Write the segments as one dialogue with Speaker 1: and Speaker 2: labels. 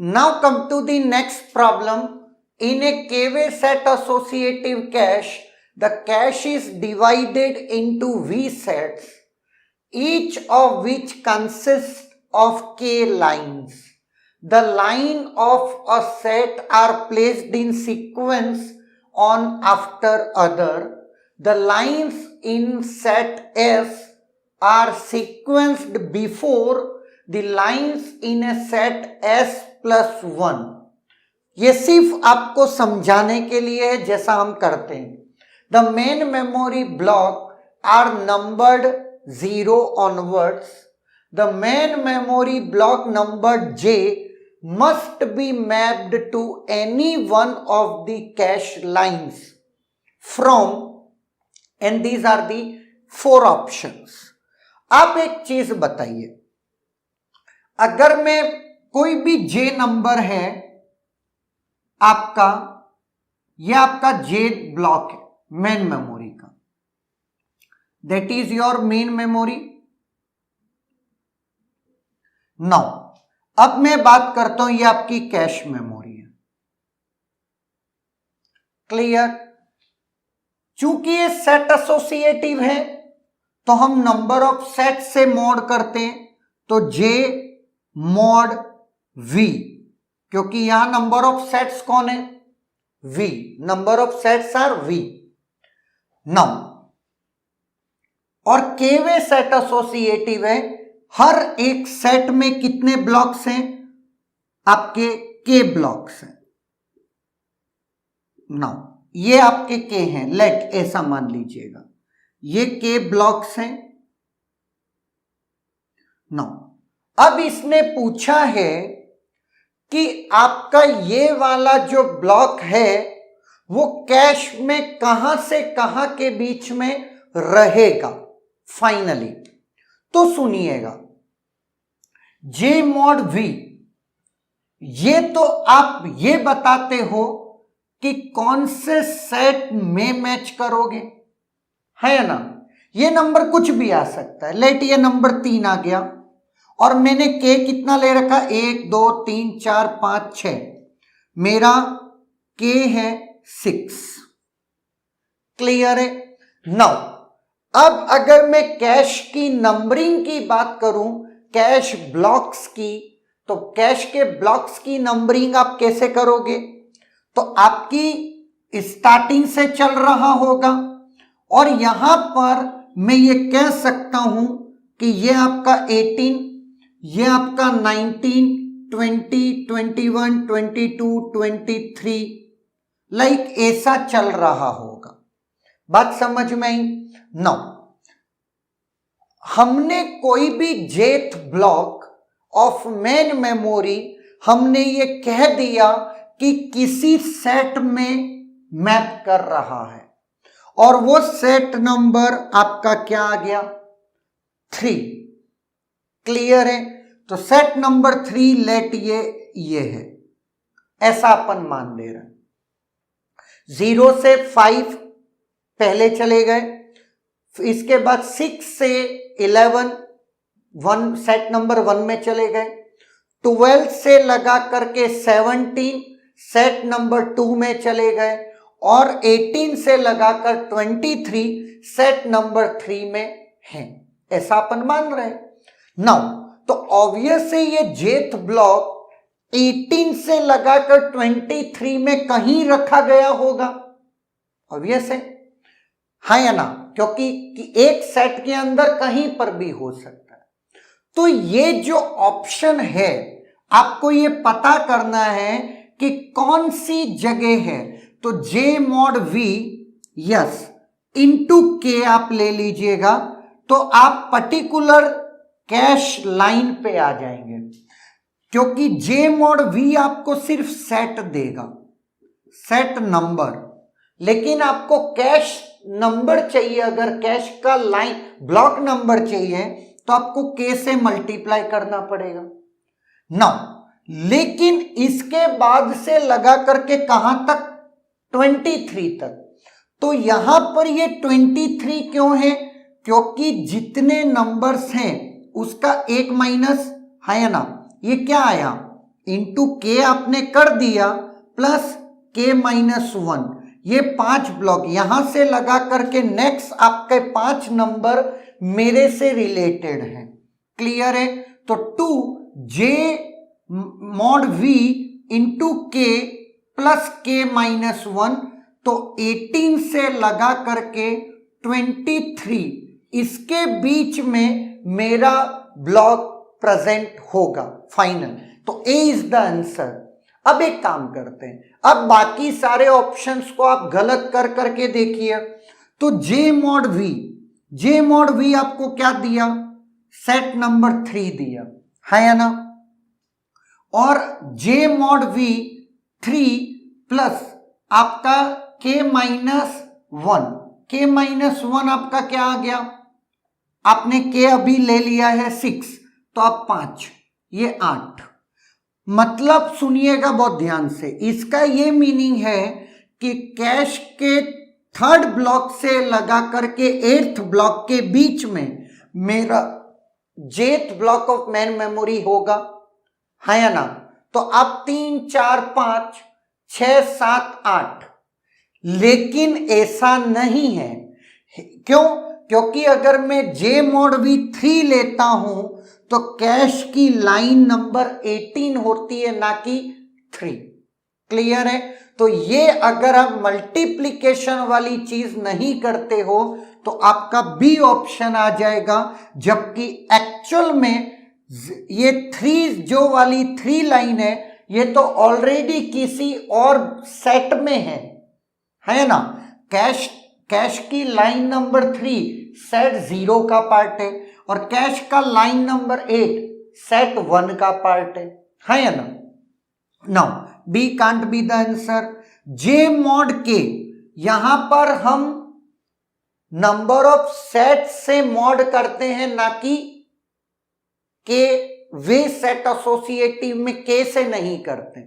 Speaker 1: Now come to the next problem. In a k-way set associative cache, the cache is divided into V sets, each of which consists of k lines. The lines of a set are placed in sequence one after other. The lines in set S are sequenced before the lines in a set S plus 1. ये सिर्फ आपको समझाने के लिए है जैसा हम करते हैं. The main memory block are numbered 0 onwards. The main memory block numbered J must be mapped to any one of the cache lines from, and these are the 4 options. आप एक चीज बताइए, अगर मैं कोई भी J नंबर है आपका, यह आपका J ब्लॉक है मेन मेमोरी का, that is your main memory. Now अब मैं बात करता हूं, ये आपकी कैश मेमोरी है. क्लियर? चूंकि ये सेट एसोसिएटिव है तो हम नंबर ऑफ सेट से मॉड करते हैं, तो J मॉड V, क्योंकि यहां नंबर ऑफ सेट्स कौन है? V. Number of sets are V. Now और k-वे सेट एसोसिएटिव है, हर एक सेट में कितने ब्लॉक्स हैं? आपके k ब्लॉक्स हैं. नाउ ये आपके k हैं, लेट ऐसा मान लीजिएगा, ये k ब्लॉक्स हैं. नाउ अब इसने पूछा है कि आपका ये वाला जो ब्लॉक है वो कैश में कहां से कहां के बीच में रहेगा फाइनली. तो सुनिएगा, J mod V, ये तो आप ये बताते हो कि कौन से सेट में मैच करोगे, है ना. ये नंबर कुछ भी आ सकता है. लेट ये नंबर 3 आ गया और मैंने k कितना ले रखा? 1 2 3 4 5 6. मेरा k है 6. क्लियर है? नाउ अब अगर मैं कैश की नंबरिंग की बात करूं, कैश ब्लॉक्स की, तो कैश के ब्लॉक्स की नंबरिंग आप कैसे करोगे? तो आपकी स्टार्टिंग से चल रहा होगा और यहां पर मैं ये कह सकता हूं कि ये आपका 18, ये आपका 19, 20, 21, 22, 23, लाइक ऐसा चल रहा होगा. बात समझ में आई? नाउ हमने कोई भी जेथ ब्लॉक ऑफ मेन मेमोरी हमने ये कह दिया कि किसी सेट में मैप कर रहा है और वो सेट नंबर आपका क्या आ गया? 3. क्लियर है? तो सेट नंबर 3 लेट ये है, ऐसा अपन मान ले रहे हैं. 0 से 5 पहले चले गए, इसके बाद 6 से 11 1 सेट नंबर 1 में चले गए, 12 से लगा करके 17 सेट नंबर 2 में चले गए और 18 से लगाकर 23 सेट नंबर 3 में है. ऐसा अपन मान रहे हैं. नाउ तो ऑब्वियस है ये जेथ ब्लॉक 18 से लगाकर 23 में कहीं रखा गया होगा. ऑब्वियस है या ना? क्योंकि एक सेट के अंदर कहीं पर भी हो सकता है. तो ये जो ऑप्शन है आपको ये पता करना है कि कौन सी जगह है. तो J mod V yes into K आप ले लीजिएगा तो आप पर्टिकुलर कैश लाइन पे आ जाएंगे, क्योंकि J mod V आपको सिर्फ सेट देगा, सेट नंबर, लेकिन आपको कैश नंबर चाहिए. अगर कैश का लाइन ब्लॉक नंबर चाहिए तो आपको K से मल्टीप्लाई करना पड़ेगा. नाउ लेकिन इसके बाद से लगा करके कहां तक? 23 तक. तो यहां पर ये 23 क्यों है? क्योंकि जितने नंबर्स हैं उसका एक माइनस है ना, ये क्या आया? इंटू के आपने कर दिया प्लस k-1, ये 5 ब्लॉक यहां से लगा करके नेक्स्ट आपके 5 नंबर मेरे से रिलेटेड हैं। क्लियर है? तो 2j mod v इंटू के प्लस k-1, तो 18 से लगा करके 23 इसके बीच में मेरा ब्लॉक प्रेजेंट होगा फाइनल। तो ए इज द आंसर। अब एक काम करते हैं, अब बाकी सारे ऑप्शंस को आप गलत कर करके देखिए। तो जे मॉड वी आपको क्या दिया? सेट नंबर 3 दिया है या ना? और जे मॉड वी 3 प्लस आपका k-1 आपका क्या आ गया? आपने k अभी ले लिया है 6, तो आप 5, ये 8। मतलब सुनिएगा बहुत ध्यान से, इसका ये मीनिंग है कि कैश के 3rd ब्लॉक से लगा करके 8th ब्लॉक के बीच में मेरा jth block of main memory होगा, है या ना? तो अब 3 4 5 6 7 8, लेकिन ऐसा नहीं है। क्यों? क्योंकि अगर मैं जे मॉड वी 3 लेता हूं तो कैश की लाइन नंबर 18 होती है, ना कि 3। क्लियर है? तो ये अगर आप मल्टीप्लिकेशन वाली चीज नहीं करते हो तो आपका बी ऑप्शन आ जाएगा, जबकि एक्चुअल में ये 3 जो वाली 3 लाइन है ये तो ऑलरेडी किसी और सेट में है ना? कैश की लाइन नंबर 3 सेट 0 का पार्ट है और कैश का लाइन नंबर 8 सेट 1 का पार्ट है या ना? Now B can't be the answer. J mod K, यहां पर हम नंबर ऑफ सेट से मॉड करते हैं, ना कि के वे सेट एसोसिएटिव में के से नहीं करते।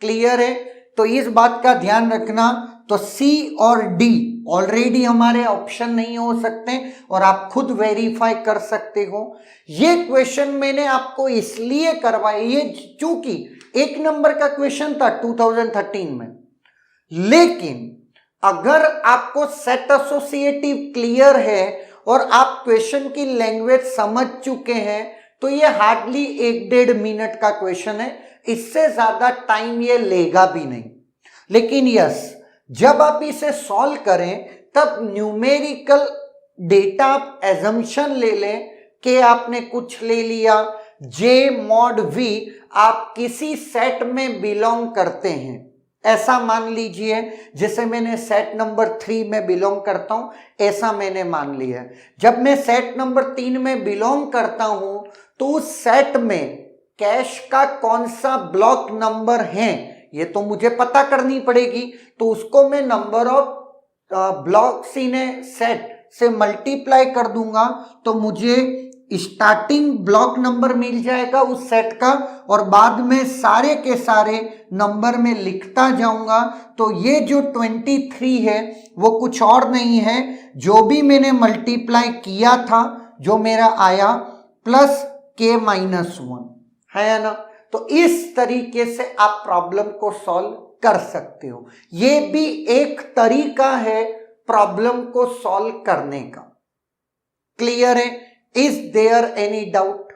Speaker 1: क्लियर है? तो इस बात का ध्यान रखना। तो सी और डी ऑलरेडी हमारे ऑप्शन नहीं हो सकते और आप खुद वेरीफाई कर सकते हो। ये क्वेश्चन मैंने आपको इसलिए करवाया, ये चूंकि 1 नंबर का क्वेश्चन था 2013 में, लेकिन अगर आपको सेट एसोसिएटिव क्लियर है और आप क्वेश्चन की लैंग्वेज समझ चुके हैं तो ये हार्डली 1-1.5 मिनट का क्वेश्चन है, इससे ज्यादा टाइम ये लेगा भी नहीं। लेकिन यस, जब आप इसे सॉल्व करें तब न्यूमेरिकल डेटा आप एजम्पशन ले लें कि आपने कुछ ले लिया, जे मॉड वी आप किसी सेट में बिलोंग करते हैं, ऐसा मान लीजिए जैसे मैंने सेट नंबर 3 में बिलोंग करता हूं, ऐसा मैंने मान लिया। जब मैं सेट नंबर 3 में बिलोंग करता हूं तो उस सेट में कैश का कौन सा ब्लॉक नंबर है ये तो मुझे पता करनी पड़ेगी। तो उसको मैं number of blocks in A set से मल्टीप्लाई कर दूंगा तो मुझे स्टार्टिंग ब्लॉक नंबर मिल जाएगा उस सेट का, और बाद में सारे के सारे नंबर में लिखता जाऊंगा। तो ये जो 23 है वो कुछ और नहीं है, जो भी मैंने मल्टीप्लाई किया था जो मेरा आया प्लस k-1 है ना। तो इस तरीके से आप प्रॉब्लम को सॉल्व कर सकते हो। ये भी एक तरीका है प्रॉब्लम को सॉल्व करने का। क्लियर है? Is there any doubt?